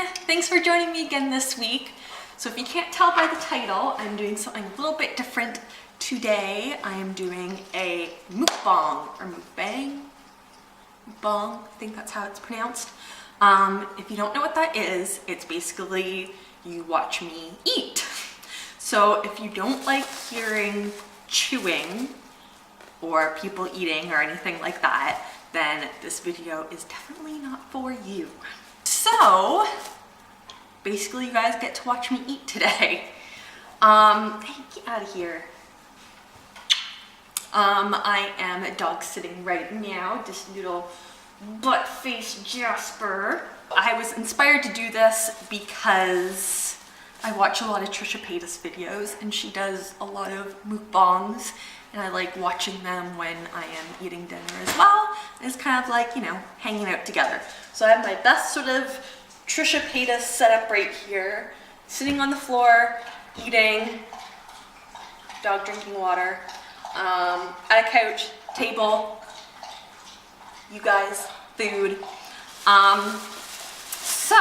Thanks for joining me again this week. So if you can't tell by the title, I'm doing something a little bit different today. I am doing a mukbang or mukbang. Mukbang, I think that's how it's pronounced. If you don't know what that is, it's basically you watch me eat. So if you don't like hearing chewing or people eating or anything like that, then this video is definitely not for you. So basically you guys get to watch me eat today. Hey, get out of here. I am dog sitting right now, this little butt-faced Jasper. I was inspired to do this because I watch a lot of Trisha Paytas videos and she does a lot of mukbangs and I like watching them when I am eating dinner as well. It's kind of like, you know, hanging out together. So I have my best sort of Trisha Paytas setup right here, sitting on the floor, eating, dog drinking water, at a couch, table, you guys, food. So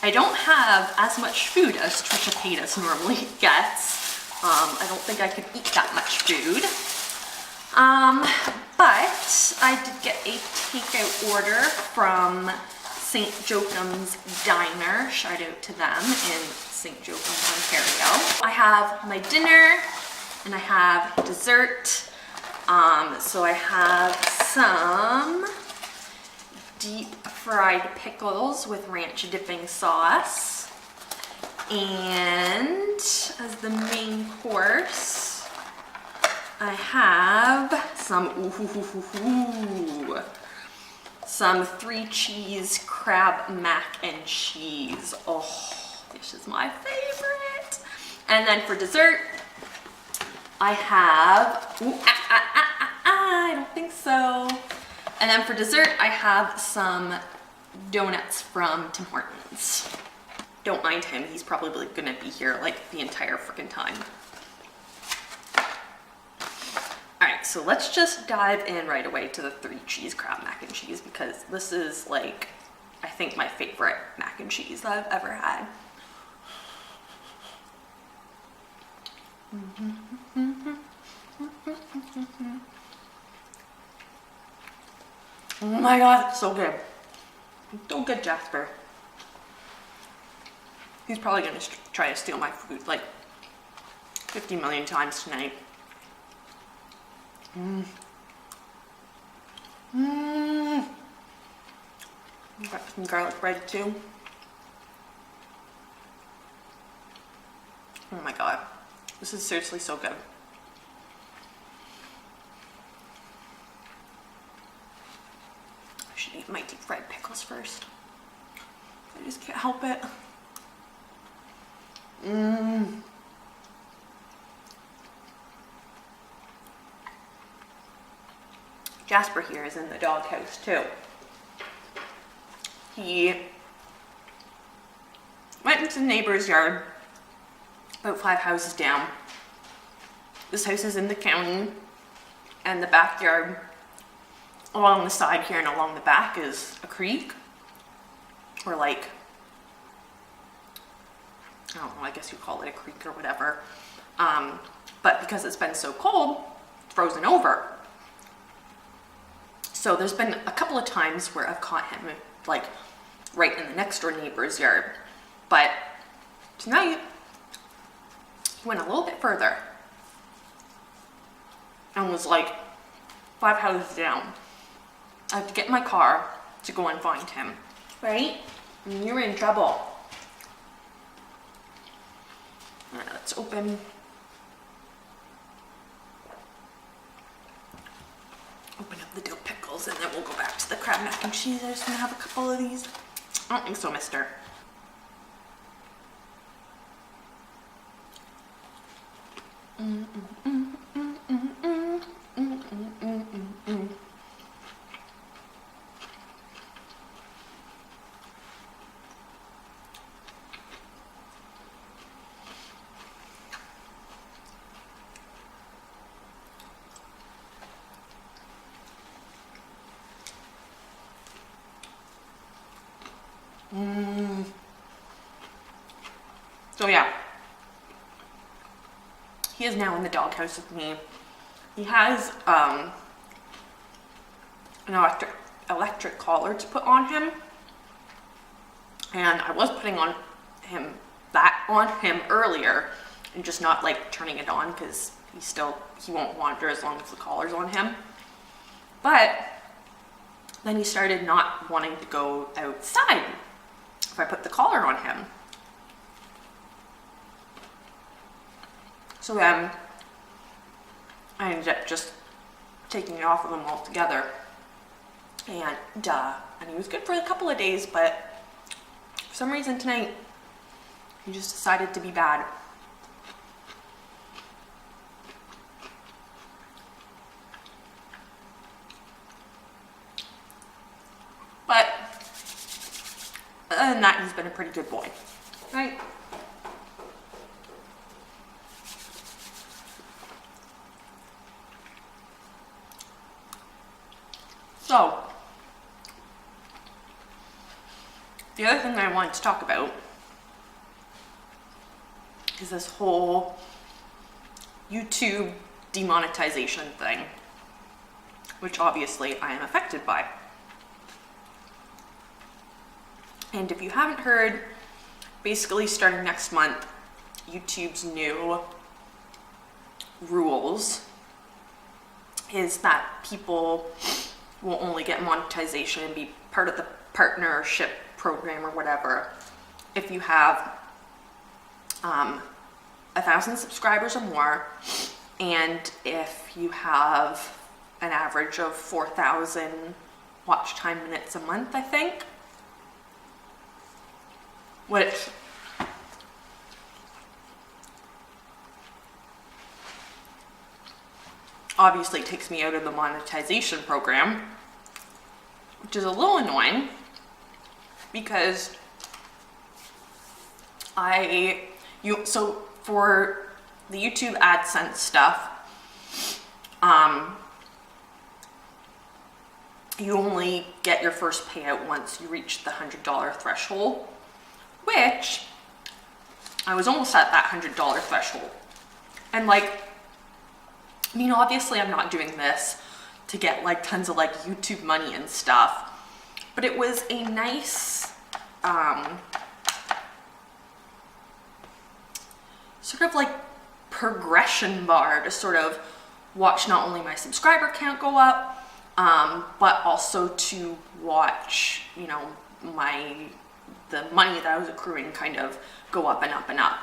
I don't have as much food as Trisha Paytas normally gets. I don't think I could eat that much food. But I did get a takeout order from St. Joachim's Diner. Shout out to them in St. Joachim's, Ontario. I have my dinner and I have dessert. So I have some deep fried pickles with ranch dipping sauce. And as the main course, I have some some 3-cheese crab mac and cheese. Oh, this is my favorite. And then for dessert, I have, I don't think so. And then for dessert, I have some donuts from Tim Hortons. Don't mind him, he's probably gonna be here like the entire freaking time. All right, so let's just dive in right away to the 3-cheese crab mac and cheese because this is like, I think my favorite mac and cheese that I've ever had. Oh my God, it's so good. So good, Jasper. He's probably gonna try to steal my food like 50 million times tonight. Got some garlic bread too. Oh my God, this is seriously so good. I should eat my deep fried pickles first. I just can't help it. Jasper here is in the doghouse too. He went into the neighbor's yard about 5 houses down. This house is in the county and the backyard along the side here and along the back is a creek or like, I don't know, I guess you call it a creek or whatever. But because it's been so cold, it's frozen over. So there's been a couple of times where I've caught him like right in the next door neighbor's yard. But tonight, he went a little bit further and was like 5 houses down. I have to get in my car to go and find him, right? And you're in trouble. All right, let's open up the dill pickles and then we'll go back to the crab mac and cheese. I just gonna have a couple of these. I don't think so, mister. So yeah, he is now in the doghouse with me. He has an electric collar to put on him, and I was putting that on him earlier and just not like turning it on because he won't wander as long as the collar's on him. But then he started not wanting to go outside if I put the collar on him. So then I ended up just taking it off of him altogether. And he was good for a couple of days, but for some reason tonight, he just decided to be bad. But other than that, he's been a pretty good boy, right? So, the other thing that I wanted to talk about is this whole YouTube demonetization thing, which obviously I am affected by. And if you haven't heard, basically starting next month, YouTube's new rules is that people will only get monetization and be part of the partnership program or whatever if you have 1,000 subscribers or more, and if you have an average of 4,000 watch time minutes a month, I think. Which obviously takes me out of the monetization program, which is a little annoying because so for the YouTube AdSense stuff, you only get your first payout once you reach the $100 threshold, which I was almost at that $100 threshold. And like, I mean, obviously I'm not doing this to get like tons of like YouTube money and stuff, but it was a nice sort of like progression bar to sort of watch not only my subscriber count go up, but also to watch, you know, the money that I was accruing kind of go up and up and up.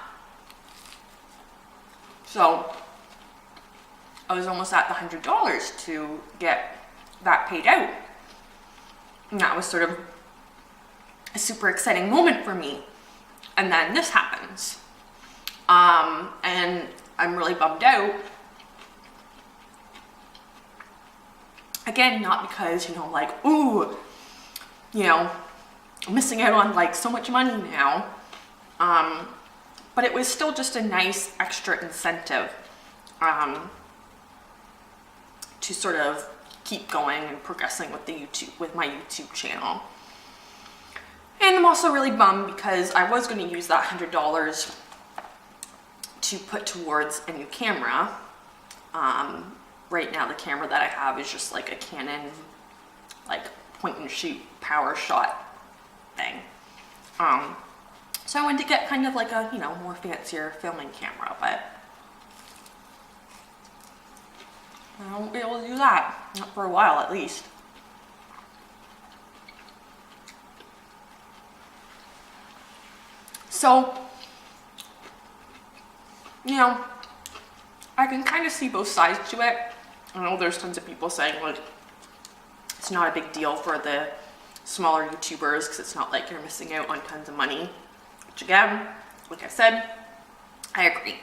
So I was almost at the $100 to get that paid out. And that was sort of a super exciting moment for me. And then this happens. And I'm really bummed out. Again, not because, you know, like, ooh, you know, I'm missing out on like so much money now. But it was still just a nice extra incentive to sort of keep going and progressing with my YouTube channel. And I'm also really bummed because I was going to use that $100 to put towards a new camera. Right now the camera that I have is just like a Canon, like point and shoot power shot thing. So I wanted to get kind of like a, you know, more fancier filming camera, but I won't be able to do that, not for a while at least. So, you know, I can kind of see both sides to it. I know there's tons of people saying like it's not a big deal for the smaller YouTubers because it's not like you're missing out on tons of money, which again, like I said, I agree.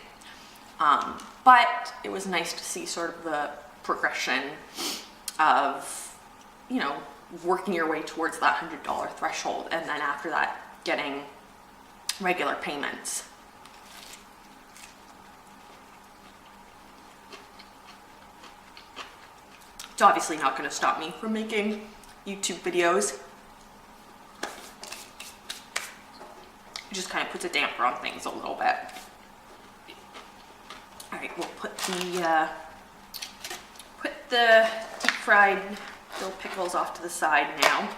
But it was nice to see sort of the progression of, you know, working your way towards that $100 threshold, and then after that getting regular payments. It's obviously not going to stop me from making YouTube videos. It just kind of puts a damper on things a little bit. All right, we'll put the deep fried dill pickles off to the side now.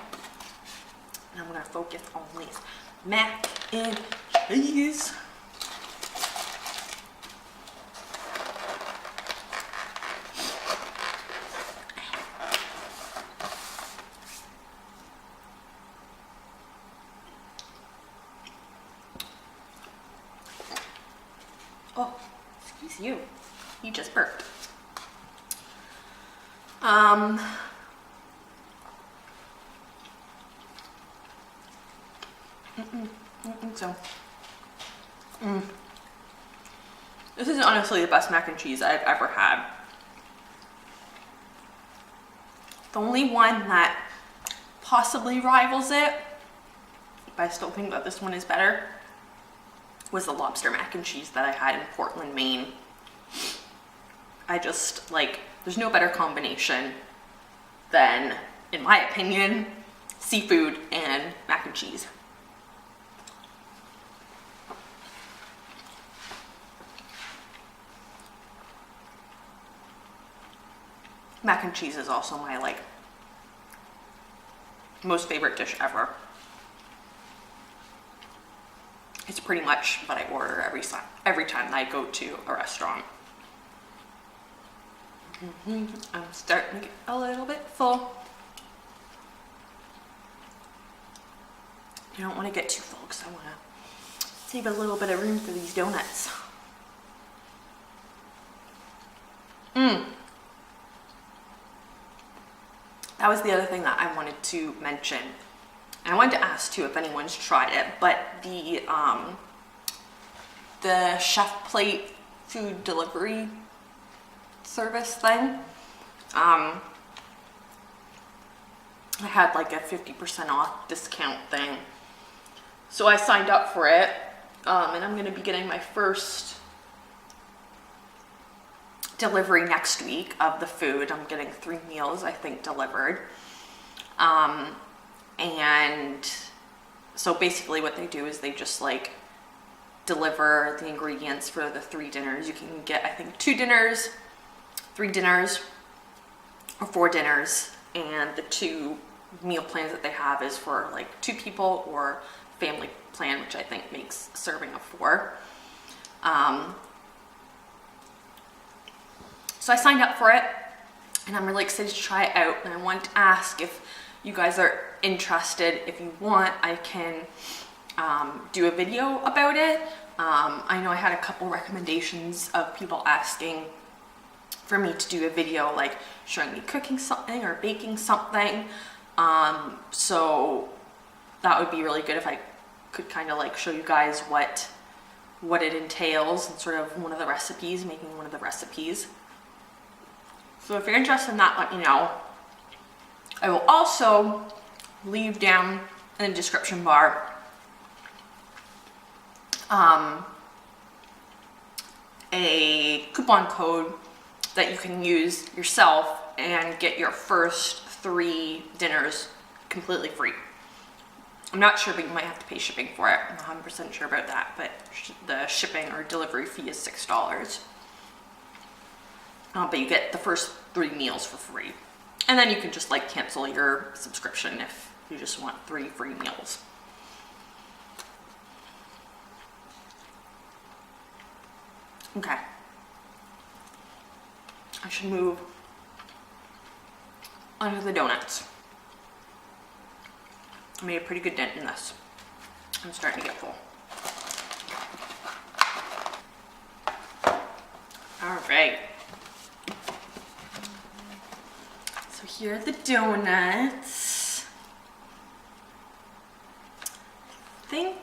And I'm gonna focus on these mac and cheese. Oh, excuse you. You just burped. I don't think so. This is honestly the best mac and cheese I've ever had. The only one that possibly rivals it, but I still think that this one is better, was the lobster mac and cheese that I had in Portland, Maine. I just, like, there's no better combination than, in my opinion, seafood and mac and cheese. Mac and cheese is also my, like, most favorite dish ever. It's pretty much what I order every time I go to a restaurant. I'm starting to get a little bit full. I don't want to get too full because I want to save a little bit of room for these donuts. That was the other thing that I wanted to mention. And I wanted to ask too if anyone's tried it, but the Chef Plate food delivery service thing, I had like a 50% off discount thing. So I signed up for it, and I'm gonna be getting my first delivery next week of the food. I'm getting 3 meals, I think, delivered. And so basically what they do is they just like deliver the ingredients for the 3 dinners. You can get, I think, 2 dinners, 3 dinners, or 4 dinners. And the 2 meal plans that they have is for like 2 people or family plan, which I think makes serving of 4. So I signed up for it and I'm really excited to try it out. And I wanted to ask if you guys are interested. If you want, I can do a video about it. I know I had a couple recommendations of people asking for me to do a video like showing me cooking something or baking something. So that would be really good if I could kind of like show you guys what it entails and sort of one of the recipes, making one of the recipes. So if you're interested in that, let me know. I will also leave down in the description bar a coupon code that you can use yourself and get your first 3 dinners completely free. I'm not sure, but you might have to pay shipping for it. I'm not 100% sure about that, but the shipping or delivery fee is $6. But you get the first 3 meals for free. And then you can just like cancel your subscription if you just want 3 free meals. Okay. I should move onto the donuts. I made a pretty good dent in this. I'm starting to get full. All right. So here are the donuts. I think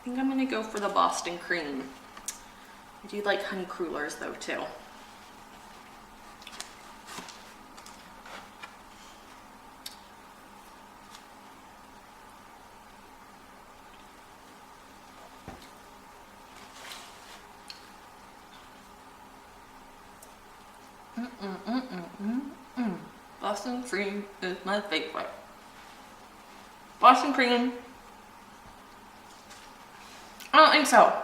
I'm gonna go for the Boston cream. I do like honey crullers though too. Boston cream is my favorite. Boston cream I don't think so.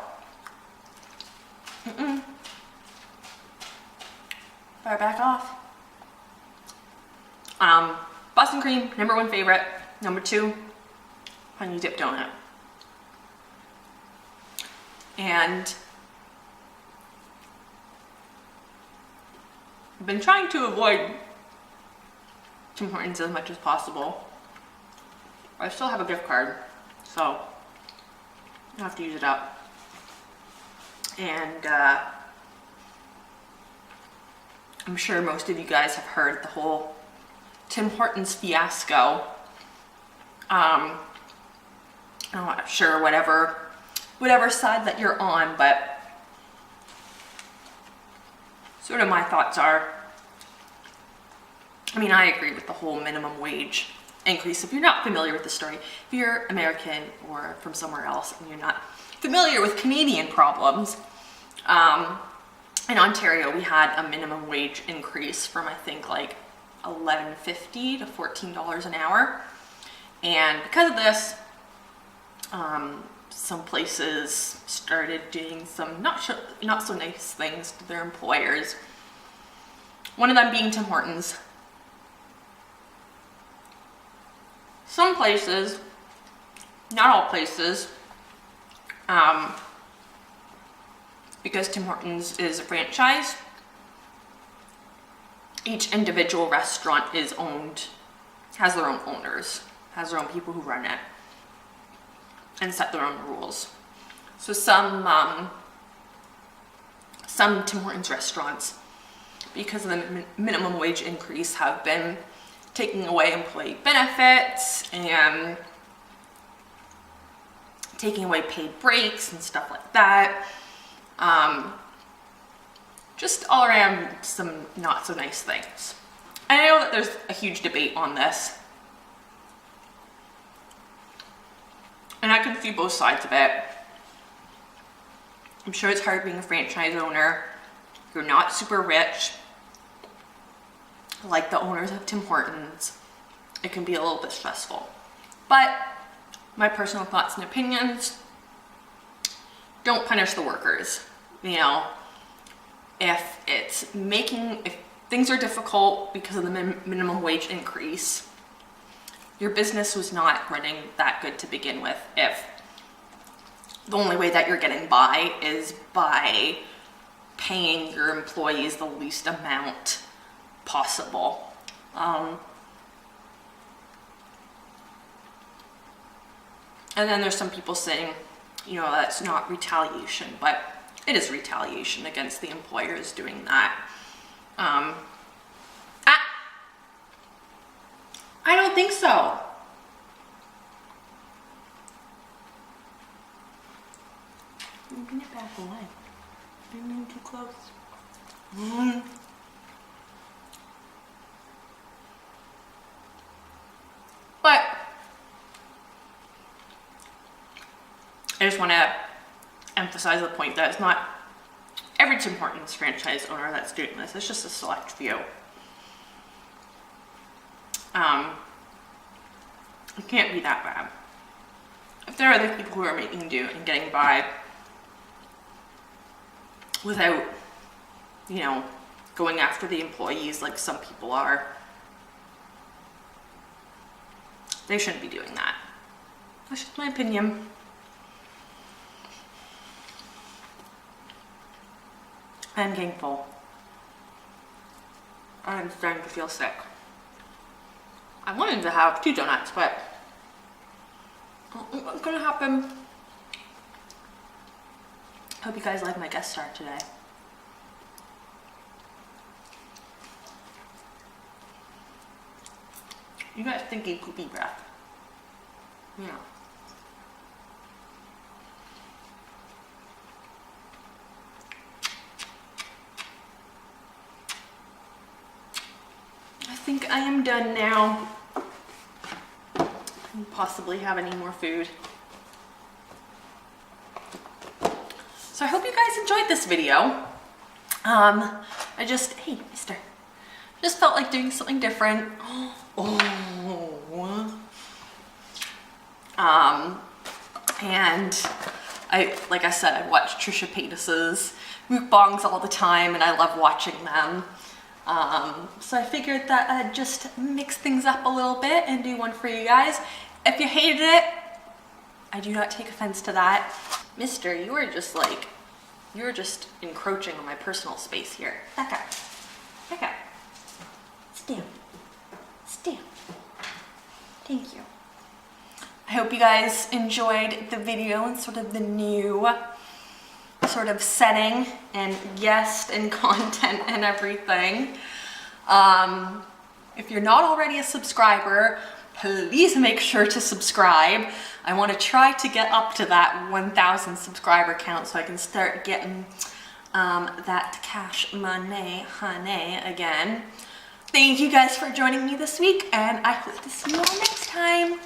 Better back off. Boston cream, #1 favorite. #2, honey dip donut. And I've been trying to avoid Tim Hortons as much as possible. I still have a gift card, so I have to use it up. And I'm sure most of you guys have heard the whole Tim Hortons fiasco. I'm not sure whatever side that you're on, but sort of my thoughts are, I mean, I agree with the whole minimum wage increase. If you're not familiar with the story, if you're American or from somewhere else and you're not familiar with Canadian problems, in Ontario we had a minimum wage increase from, I think, like $11.50 to $14 an hour. And because of this, some places started doing some not so nice things to their employers. One of them being Tim Hortons. Some places, not all places, because Tim Hortons is a franchise, each individual restaurant is owned, has their own owners, has their own people who run it, and set their own rules. So some Tim Hortons restaurants, because of the minimum wage increase, have been taking away employee benefits and taking away paid breaks and stuff like that. Just all around some not so nice things. And I know that there's a huge debate on this, and I can see both sides of it. I'm sure it's hard being a franchise owner. You're not super rich, like the owners of Tim Hortons. It can be a little bit stressful. But my personal thoughts and opinions, don't punish the workers. You know, if things are difficult because of the minimum wage increase, your business was not running that good to begin with. If the only way that you're getting by is by paying your employees the least amount possible. And then there's some people saying, you know, that's not retaliation, but it is retaliation against the employers doing that. I don't think so. Bring it back away. Bring it too close. But I just want to emphasize the point that it's not every Tim Hortons franchise owner that's doing this. It's just a select few. It can't be that bad. If there are other people who are making do and getting by without, you know, going after the employees like some people are, they shouldn't be doing that. That's just my opinion. I'm getting full. I'm starting to feel sick. I wanted to have 2 donuts, but what's gonna happen? Hope you guys like my guest star today. You got stinky poopy breath. Yeah. I think I am done now. Can possibly have any more food. So I hope you guys enjoyed this video. Hey, mister. Just felt like doing something different. And I like I said, I watch Trisha Paytas's mukbangs all the time and I love watching them. So I figured that I'd just mix things up a little bit and do one for you guys. If you hated it, I do not take offense to that. Mister, you are just like, you're just encroaching on my personal space here. Back up. Back up. Stand. Stand. Thank you. I hope you guys enjoyed the video and sort of the new sort of setting and guest and content and everything. If you're not already a subscriber, please make sure to subscribe. I want to try to get up to that 1,000 subscriber count so I can start getting that cash money, honey, again. Thank you guys for joining me this week, and I hope to see you all next time.